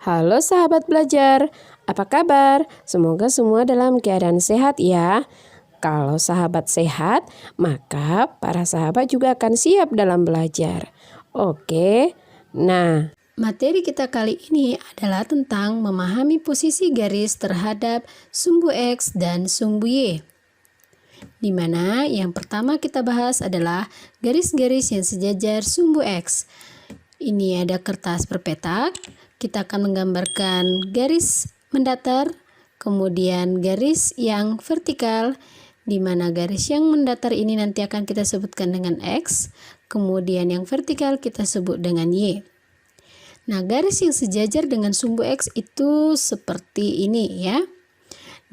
Halo sahabat belajar, apa kabar? Semoga semua dalam keadaan sehat ya. Kalau sahabat sehat, maka para sahabat juga akan siap dalam belajar. Oke, nah materi kita kali ini adalah tentang memahami posisi garis terhadap sumbu X dan sumbu Y. Di mana yang pertama kita bahas adalah garis-garis yang sejajar sumbu X. Ini ada kertas berpetak, kita akan menggambarkan garis mendatar, kemudian garis yang vertikal, di mana garis yang mendatar ini nanti akan kita sebutkan dengan X, kemudian yang vertikal kita sebut dengan Y. Nah, garis yang sejajar dengan sumbu X itu seperti ini ya,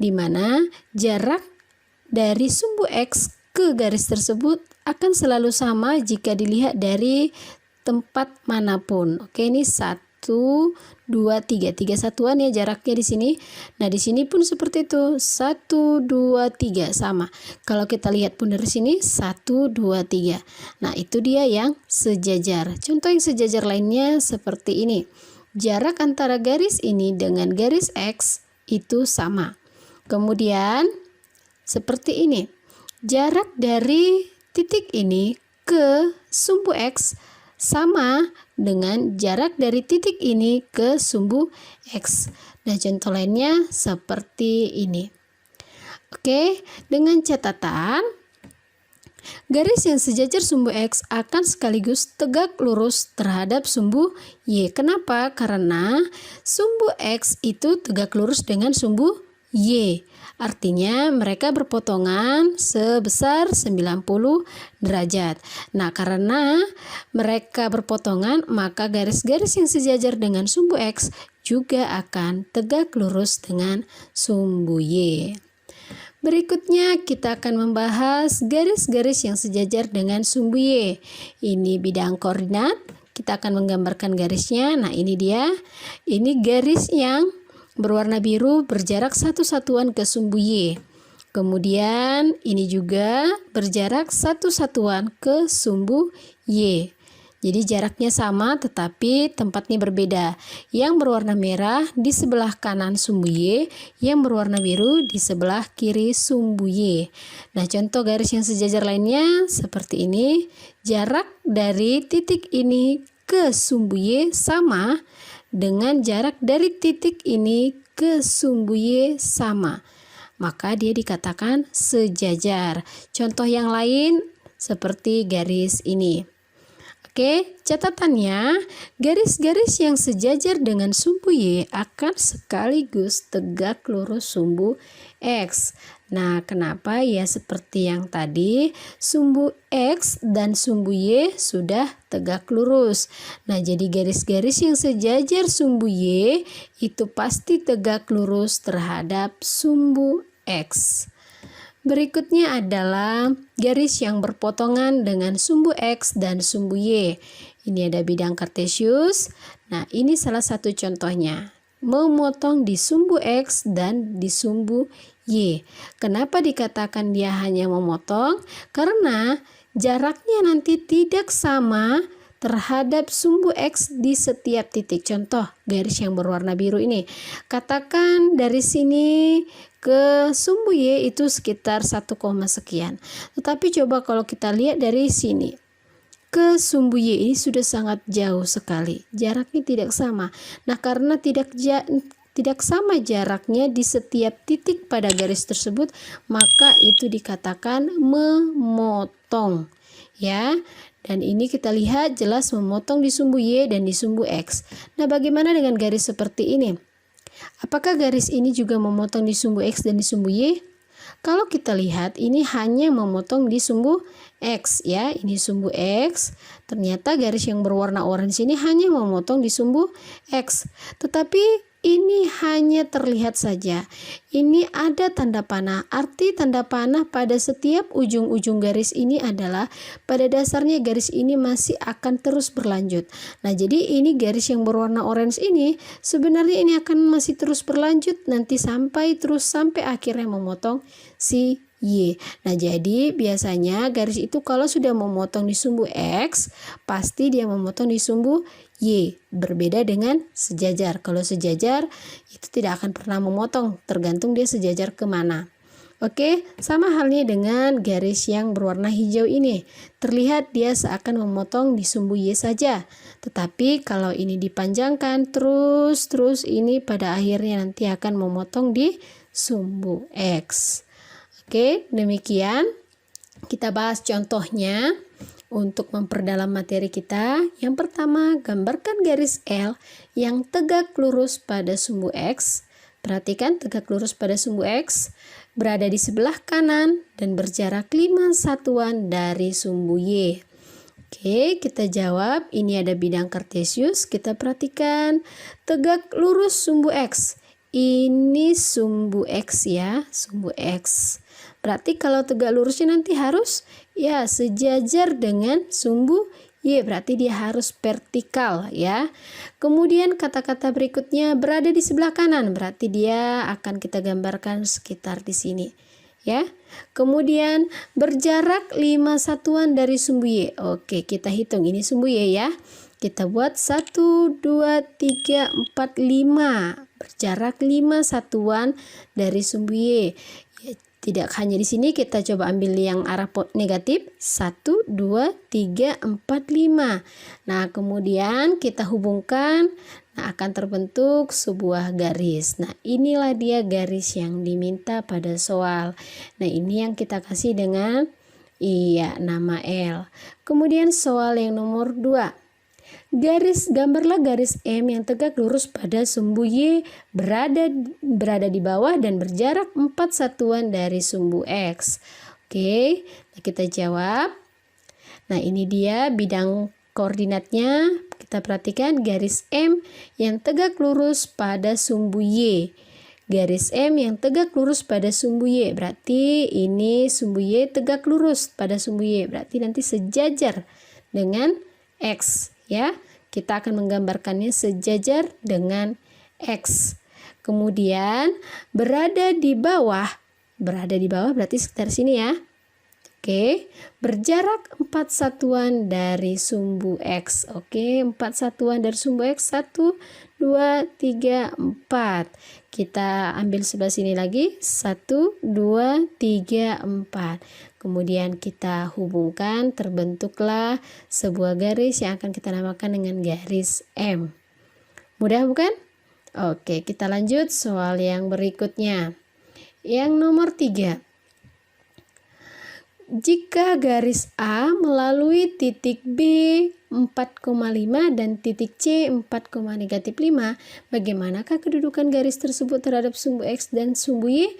di mana jarak dari sumbu X ke garis tersebut akan selalu sama jika dilihat dari tempat manapun. Oke, ini 1, 2, 3 satuan ya jaraknya di sini. Nah, di sini pun seperti itu, 1, 2, 3 sama. Kalau kita lihat pun dari sini 1, 2, 3. Nah, itu dia yang sejajar. Contoh yang sejajar lainnya seperti ini. Jarak antara garis ini dengan garis X itu sama. Kemudian seperti ini. Jarak dari titik ini ke sumbu X sama dengan jarak dari titik ini ke sumbu X. Nah, contoh lainnya seperti ini. Oke, dengan catatan garis yang sejajar sumbu X akan sekaligus tegak lurus terhadap sumbu Y. Kenapa? Karena sumbu X itu tegak lurus dengan sumbu Y. Artinya mereka berpotongan sebesar 90 derajat. Nah, karena mereka berpotongan, maka garis-garis yang sejajar dengan sumbu X juga akan tegak lurus dengan sumbu Y. Berikutnya kita akan membahas garis-garis yang sejajar dengan sumbu Y. Ini bidang koordinat, kita akan menggambarkan garisnya. Nah, ini dia. Ini garis yang berwarna biru berjarak 1 satuan ke sumbu Y. Kemudian ini juga berjarak 1 satuan ke sumbu Y. Jadi jaraknya sama tetapi tempatnya berbeda. Yang berwarna merah di sebelah kanan sumbu Y, yang berwarna biru di sebelah kiri sumbu Y. Nah, contoh garis yang sejajar lainnya seperti ini. Jarak dari titik ini ke sumbu Y sama dengan jarak dari titik ini ke sumbu Y sama, maka dia dikatakan sejajar. Contoh yang lain seperti garis ini. Oke, catatannya, garis-garis yang sejajar dengan sumbu Y akan sekaligus tegak lurus sumbu X. Nah, kenapa ya seperti yang tadi, sumbu X dan sumbu Y sudah tegak lurus. Nah, jadi garis-garis yang sejajar sumbu Y itu pasti tegak lurus terhadap sumbu X. Berikutnya adalah garis yang berpotongan dengan sumbu X dan sumbu Y. Ini ada bidang kartesius. Nah, ini salah satu contohnya. Memotong di sumbu X dan di sumbu Y. Kenapa dikatakan dia hanya memotong? Karena jaraknya nanti tidak sama terhadap sumbu X di setiap titik. Contoh garis yang berwarna biru ini. Katakan dari sini ke sumbu Y itu sekitar 1, sekian. Tetapi coba kalau kita lihat dari sini ke sumbu Y ini sudah sangat jauh sekali. Jaraknya tidak sama. Nah, karena tidak sama jaraknya di setiap titik pada garis tersebut, maka itu dikatakan memotong. Ya. Dan ini kita lihat jelas memotong di sumbu Y dan di sumbu X. Nah, bagaimana dengan garis seperti ini? Apakah garis ini juga memotong di sumbu X dan di sumbu Y? Kalau kita lihat ini hanya memotong di sumbu X ya. Ini sumbu X. Ternyata garis yang berwarna oranye ini hanya memotong di sumbu X. Tetapi ini hanya terlihat saja. Ini ada tanda panah. Arti tanda panah pada setiap ujung-ujung garis ini adalah pada dasarnya garis ini masih akan terus berlanjut. Nah, jadi ini garis yang berwarna orange ini sebenarnya ini akan masih terus berlanjut nanti sampai akhirnya memotong si Y. Nah, jadi biasanya garis itu kalau sudah memotong di sumbu X, pasti dia memotong di sumbu Y. Berbeda dengan sejajar. Kalau sejajar itu tidak akan pernah memotong, tergantung dia sejajar kemana. Oke, sama halnya dengan garis yang berwarna hijau ini. Terlihat dia seakan memotong di sumbu Y saja. Tetapi kalau ini dipanjangkan terus ini pada akhirnya nanti akan memotong di sumbu X. Oke, demikian kita bahas contohnya untuk memperdalam materi kita. Yang pertama, gambarkan garis L yang tegak lurus pada sumbu X. Perhatikan, tegak lurus pada sumbu X, berada di sebelah kanan dan berjarak 5 satuan dari sumbu Y. Oke, kita jawab. Ini ada bidang kartesius. Kita perhatikan, tegak lurus sumbu X. Ini sumbu X ya, sumbu X. Berarti kalau tegak lurusnya nanti harus ya sejajar dengan sumbu Y, berarti dia harus vertikal ya. Kemudian kata-kata berikutnya berada di sebelah kanan, berarti dia akan kita gambarkan sekitar di sini ya. Kemudian berjarak 5 satuan dari sumbu Y. Oke, kita hitung ini sumbu Y ya. Kita buat 1, 2, 3, 4, 5. Berjarak 5 satuan dari sumbu Y. Tidak hanya di sini, kita coba ambil yang arah negatif. 1, 2, 3, 4, 5. Nah, kemudian kita hubungkan. Nah, akan terbentuk sebuah garis. Nah, inilah dia garis yang diminta pada soal. Nah, ini yang kita kasih dengan nama L. Kemudian soal yang nomor 2. Gambarlah garis M yang tegak lurus pada sumbu Y, berada di bawah dan berjarak 4 satuan dari sumbu X. Oke, nah kita jawab. Nah, ini dia bidang koordinatnya. Kita perhatikan garis M yang tegak lurus pada sumbu Y. Garis M yang tegak lurus pada sumbu Y, berarti ini sumbu Y tegak lurus pada sumbu Y, berarti nanti sejajar dengan X ya. Kita akan menggambarkannya sejajar dengan X. Kemudian berada di bawah berarti sekitar sini ya. Oke, berjarak 4 satuan dari sumbu X. Oke, 4 satuan dari sumbu X. 1, 2, 3, 4. Kita ambil sebelah sini lagi. 1, 2, 3, 4. Kemudian kita hubungkan, terbentuklah sebuah garis yang akan kita namakan dengan garis M. Mudah bukan? Oke, kita lanjut soal yang berikutnya. Yang nomor 3. Jika garis A melalui titik B 4,5 dan titik C 4,-5, bagaimanakah kedudukan garis tersebut terhadap sumbu X dan sumbu Y?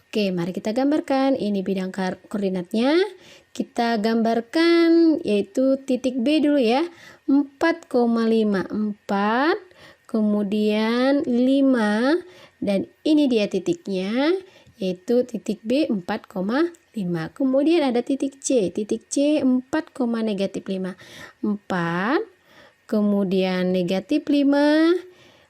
Oke, mari kita gambarkan. Ini bidang koordinatnya. Kita gambarkan yaitu titik B dulu ya. 4,5, 4, kemudian 5, dan ini dia titiknya, yaitu titik B 4,5. Kemudian ada titik C 4,-5. 4, kemudian -5.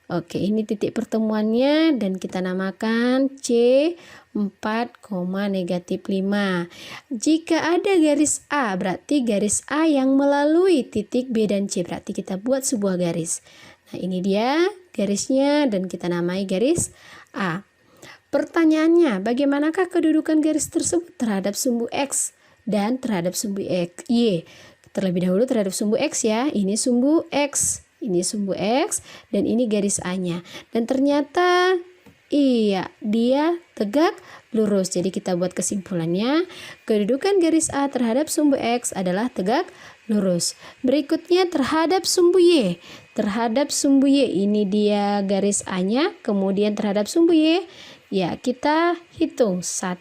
Oke, ini titik pertemuannya dan kita namakan C 4,-5. Jika ada garis A, berarti garis A yang melalui titik B dan C, berarti kita buat sebuah garis. Nah, ini dia garisnya dan kita namai garis A. Pertanyaannya, bagaimanakah kedudukan garis tersebut terhadap sumbu X dan terhadap sumbu Y? Terlebih dahulu terhadap sumbu X ya. Ini sumbu X, ini sumbu X, dan ini garis A-nya. Dan ternyata iya, dia tegak lurus. Jadi kita buat kesimpulannya, kedudukan garis A terhadap sumbu X adalah tegak lurus. Berikutnya terhadap sumbu Y. Terhadap sumbu Y, ini dia garis A-nya, kemudian terhadap sumbu Y, ya kita hitung 1,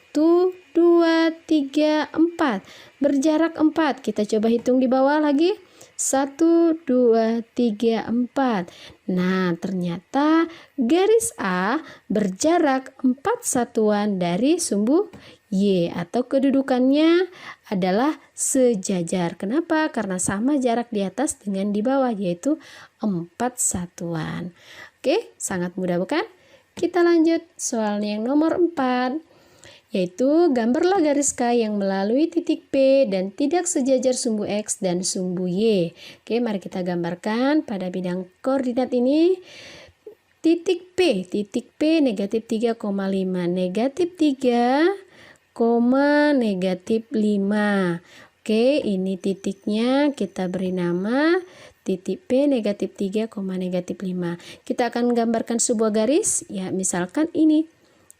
2, 3, 4. Berjarak 4. Kita coba hitung di bawah lagi. 1, 2, 3, 4. Nah, ternyata garis A berjarak 4 satuan dari sumbu Y, atau kedudukannya adalah sejajar. Kenapa? Karena sama jarak di atas dengan di bawah, yaitu 4 satuan. Oke, sangat mudah bukan? Kita lanjut soal yang nomor 4. yaitu gambarlah garis K yang melalui titik P dan tidak sejajar sumbu X dan sumbu Y. Oke, mari kita gambarkan pada bidang koordinat ini. Titik P negatif 3,5, negatif 3, negatif 5. Oke, ini titiknya kita beri nama titik P negatif 3, negatif 5. Kita akan gambarkan sebuah garis, ya misalkan ini.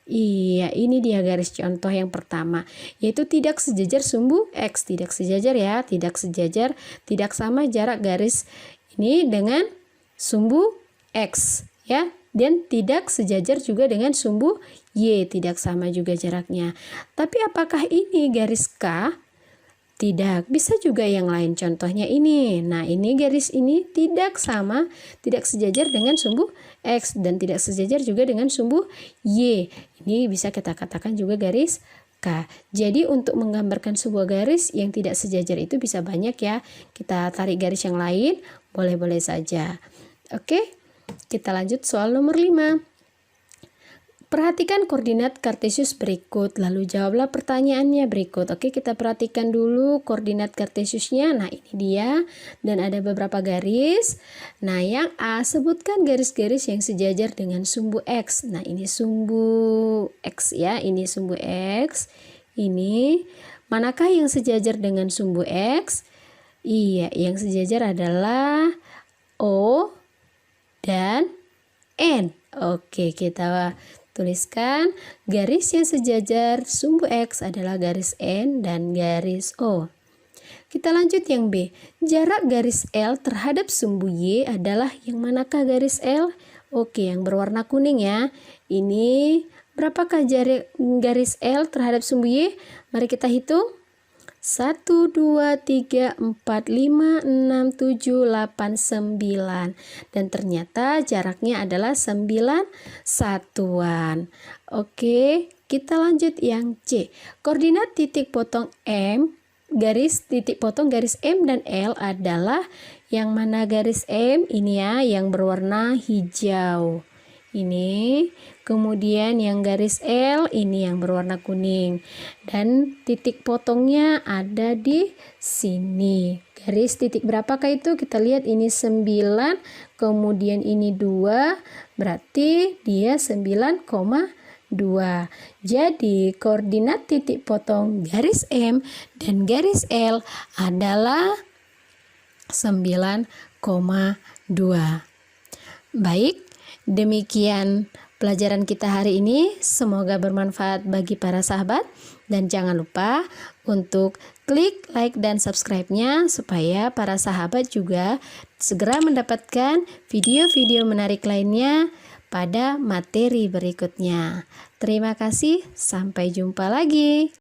Iya, ini dia garis contoh yang pertama, yaitu tidak sejajar sumbu X, tidak sejajar ya, tidak sejajar, tidak sama jarak garis ini dengan sumbu X ya, dan tidak sejajar juga dengan sumbu Y, tidak sama juga jaraknya. Tapi apakah ini garis K? Tidak, bisa juga yang lain, contohnya ini. Nah, ini garis ini tidak sama, tidak sejajar dengan sumbu X dan tidak sejajar juga dengan sumbu Y. Ini bisa kita katakan juga garis K. Jadi untuk menggambarkan sebuah garis yang tidak sejajar itu bisa banyak ya. Kita tarik garis yang lain, boleh-boleh saja. Oke, kita lanjut soal nomor 5. Perhatikan koordinat kartesius berikut, lalu jawablah pertanyaannya berikut. Oke, kita perhatikan dulu koordinat kartesiusnya. Nah, ini dia, dan ada beberapa garis. Nah, yang A, sebutkan garis-garis yang sejajar dengan sumbu X. Nah, ini sumbu X ya, ini sumbu X. Ini, manakah yang sejajar dengan sumbu X? Iya, yang sejajar adalah O dan N. Oke, kita tuliskan garis yang sejajar sumbu X adalah garis N dan garis O. Kita lanjut yang B. Jarak garis L terhadap sumbu Y adalah yang manakah garis L? Oke, yang berwarna kuning ya. Ini berapakah jarak garis L terhadap sumbu Y? Mari kita hitung. 1, 2, 3, 4, 5, 6, 7, 8, 9. Dan ternyata jaraknya adalah 9 satuan. Oke, kita lanjut yang C. Koordinat titik potong M, garis titik potong garis M dan L adalah yang mana garis M? Ini ya, yang berwarna hijau. Ini, kemudian yang garis L ini yang berwarna kuning, dan titik potongnya ada di sini. Garis titik berapakah itu? Kita lihat ini 9, kemudian ini 2, berarti dia 9,2. Jadi koordinat titik potong garis M dan garis L adalah 9,2. Baik, demikian pelajaran kita hari ini. Semoga bermanfaat bagi para sahabat, dan jangan lupa untuk klik like dan subscribe-nya supaya para sahabat juga segera mendapatkan video-video menarik lainnya pada materi berikutnya. Terima kasih, sampai jumpa lagi.